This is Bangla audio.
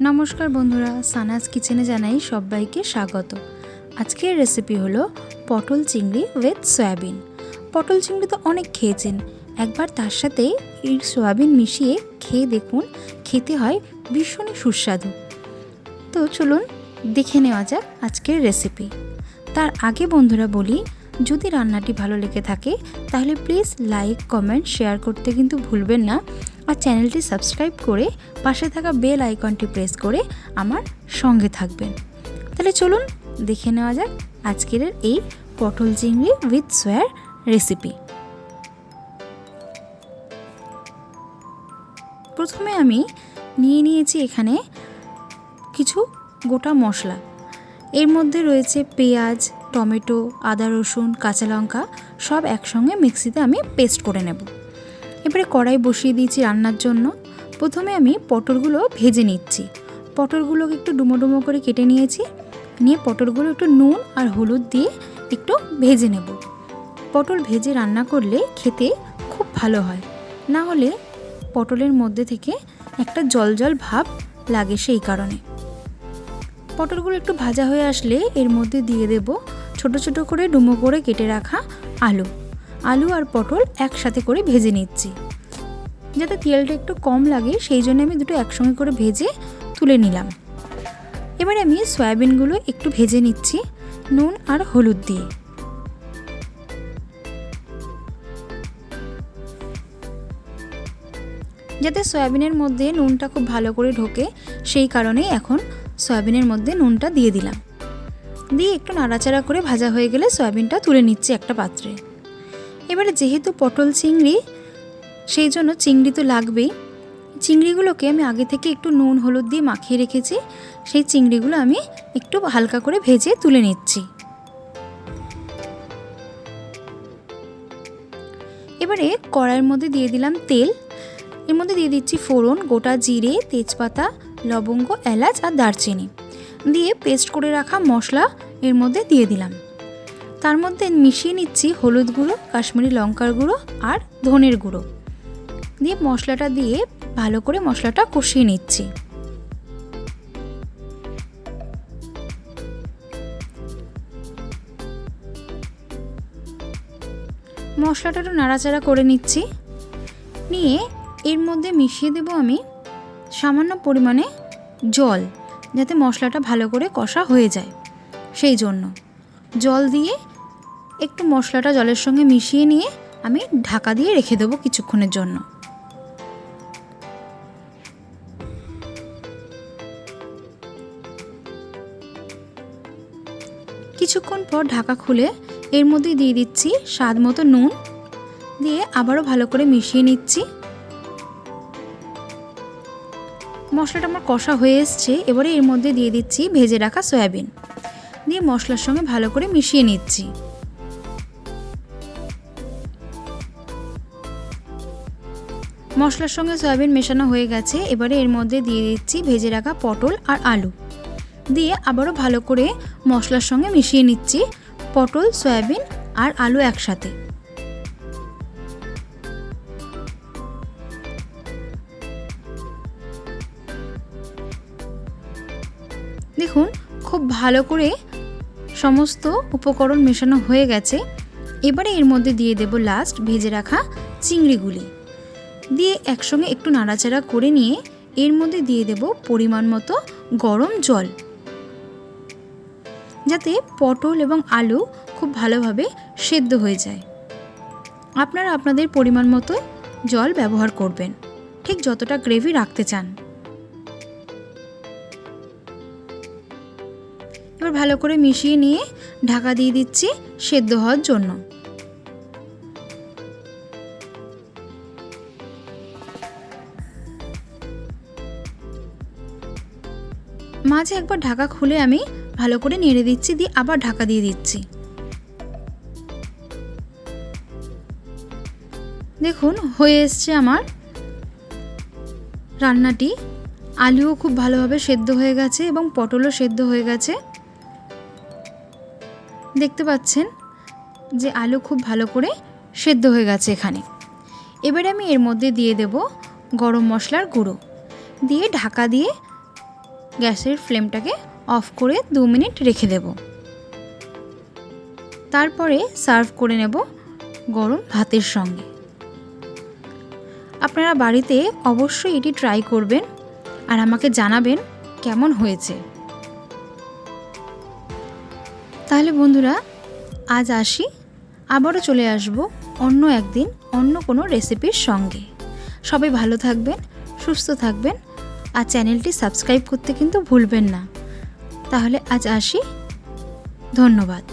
নমস্কার বন্ধুরা, সানাস কিচেনে জানাই সবাইকে স্বাগত। আজকের রেসিপি হলো পটল চিংড়ি উইথ সয়াবিন। পটল চিংড়ি তো অনেক খেয়েছেন, একবার তার সাথে এই সয়াবিন মিশিয়ে খেয়ে দেখুন, খেতে হয় ভীষণই সুস্বাদু। তো চলুন দেখে নেওয়া যাক আজকের রেসিপি। তার আগে বন্ধুরা বলি, যদি রান্নাটি ভালো লেগে থাকে তাহলে প্লিজ লাইক, কমেন্ট, শেয়ার করতে কিন্তু ভুলবেন না। আর চ্যানেলটি সাবস্ক্রাইব করে পাশে থাকা বেল আইকনটি প্রেস করে আমার সঙ্গে থাকবেন। তাহলে চলুন দেখে নেওয়া যাক আজকের এই পটল চিংড়ি উইথ সয়ার রেসিপি। প্রথমে আমি নিয়েছি এখানে কিছু গোটা মশলা। এর মধ্যে রয়েছে পেঁয়াজ, টমেটো, আদা, রসুন, কাঁচা লঙ্কা, সব একসঙ্গে মিক্সিতে আমি পেস্ট করে নেব। এবারে কড়াই বসিয়ে দিয়েছি রান্নার জন্য। প্রথমে আমি পটলগুলো ভেজে নিচ্ছি। পটলগুলোকে একটু ডুমো ডুমো করে কেটে নিয়েছি। নিয়ে পটলগুলো একটু নুন আর হলুদ দিয়ে একটু ভেজে নেব। পটল ভেজে রান্না করলে খেতে খুব ভালো হয়, না হলে পটলের মধ্যে থেকে একটা জল জল ভাব লাগে, সেই কারণে। পটলগুলো একটু ভাজা হয়ে আসলে এর মধ্যে দিয়ে দেব ছোট ছোট করে ডুমো করে কেটে রাখা আলু আর পটল একসাথে করে ভেজে নিচ্ছি। যাতে তেলটা একটু কম লাগে সেই জন্য আমি দুটো একসঙ্গে করে ভেজে তুলে নিলাম। এবারে আমি সয়াবিনগুলো একটু ভেজে নিচ্ছি নুন আর হলুদ দিয়ে। যাতে সয়াবিনের মধ্যে নুনটা খুব ভালো করে ঢোকে সেই কারণেই এখন সয়াবিনের মধ্যে নুনটা দিয়ে দিলাম। দিয়ে একটু নাড়াচাড়া করে ভাজা হয়ে গেলে সয়াবিনটা তুলে নিচ্ছি একটা পাত্রে। এবারে যেহেতু পটল চিংড়ি, সেই জন্য চিংড়ি তো লাগবেই। চিংড়িগুলোকে আমি আগে থেকে একটু নুন হলুদ দিয়ে মাখিয়ে রেখেছি। সেই চিংড়িগুলো আমি একটু হালকা করে ভেজে তুলে নিচ্ছি। এবারে কড়াইয়ের মধ্যে দিয়ে দিলাম তেল। এর মধ্যে দিয়ে দিচ্ছি ফোড়ন, গোটা জিরে, তেজপাতা, লবঙ্গ, এলাচ আর দারচিনি দিয়ে পেস্ট করে রাখা মশলা এর মধ্যে দিয়ে দিলাম। তার মধ্যে মিশিয়ে নিচ্ছি হলুদ গুঁড়ো, কাশ্মীরি লঙ্কার গুঁড়ো আর ধনের গুঁড়ো দিয়ে মশলাটা দিয়ে ভালো করে মশলাটা কষিয়ে নিচ্ছি। মশলাটা একটু নাড়াচাড়া করে নিচ্ছি। নিয়ে এর মধ্যে মিশিয়ে দেব আমি সামান্য পরিমাণে জল, যাতে মশলাটা ভালো করে কষা হয়ে যায়। সেই জন্য জল দিয়ে একটু মশলাটা জলের সঙ্গে মিশিয়ে নিয়ে আমি ঢাকা দিয়ে রেখে দেবো কিছুক্ষণের জন্য। কিছুক্ষণ পর ঢাকা খুলে এর মধ্যে দিয়ে দিচ্ছি স্বাদ মতো নুন, দিয়ে আবারও ভালো করে মিশিয়ে নিচ্ছি। মশলাটা আমার কষা হয়ে এসছে। এবারে এর মধ্যে দিয়ে দিচ্ছি ভেজে রাখা সয়াবিন, দিয়ে মশলার সঙ্গে ভালো করে মিশিয়ে নিচ্ছি। মশলার সঙ্গে সয়াবিন মেশানো হয়ে গেছে। এবারে এর মধ্যে দিয়ে দিচ্ছি ভেজে রাখা পটল আর আলু, দিয়ে আবারও ভালো করে মশলার সঙ্গে মিশিয়ে নিচ্ছি পটল, সয়াবিন আর আলু একসাথে। দেখুন খুব ভালো করে সমস্ত উপকরণ মেশানো হয়ে গেছে। এবারে এর মধ্যে দিয়ে দেব লাস্ট ভেজে রাখা চিংড়িগুলি, দিয়ে একসঙ্গে একটু নাড়াচাড়া করে নিয়ে এর মধ্যে দিয়ে দেব পরিমাণ মতো গরম জল, যাতে পটল এবং আলু খুব ভালোভাবে সেদ্ধ হয়ে যায়। আপনারা আপনাদের পরিমাণ মতো জল ব্যবহার করবেন, ঠিক যতটা গ্রেভি রাখতে চান। এবার ভালো করে মিশিয়ে নিয়ে ঢাকা দিয়ে দিচ্ছি সেদ্ধ হওয়ার জন্য। মাঝে একবার ঢাকা খুলে আমি ভালো করে নেড়ে দিচ্ছি, দিয়ে আবার ঢাকা দিয়ে দিচ্ছি। দেখুন হয়ে এসছে আমার রান্নাটি। আলুও খুব ভালোভাবে সেদ্ধ হয়ে গেছে এবং পটলও সেদ্ধ হয়ে গেছে। দেখতে পাচ্ছেন যে আলু খুব ভালো করে সেদ্ধ হয়ে গেছে এখানে। এবারে আমি এর মধ্যে দিয়ে দেব গরম মশলার গুঁড়ো, দিয়ে ঢাকা দিয়ে গ্যাসের ফ্লেমটাকে অফ করে 2 মিনিট রেখে দেব। তারপরে সার্ভ করে নেব গরম ভাতের সঙ্গে। আপনারা বাড়িতে অবশ্যই এটি ট্রাই করবেন আর আমাকে জানাবেন কেমন হয়েছে। তাহলে বন্ধুরা আজ আসি, আবারও চলে আসব অন্য একদিন অন্য কোনো রেসিপির সঙ্গে। সবাই ভালো থাকবেন, সুস্থ থাকবেন আর চ্যানেলটি সাবস্ক্রাইব করতে কিন্তু ভুলবেন না। তাহলে আজ আসি, ধন্যবাদ।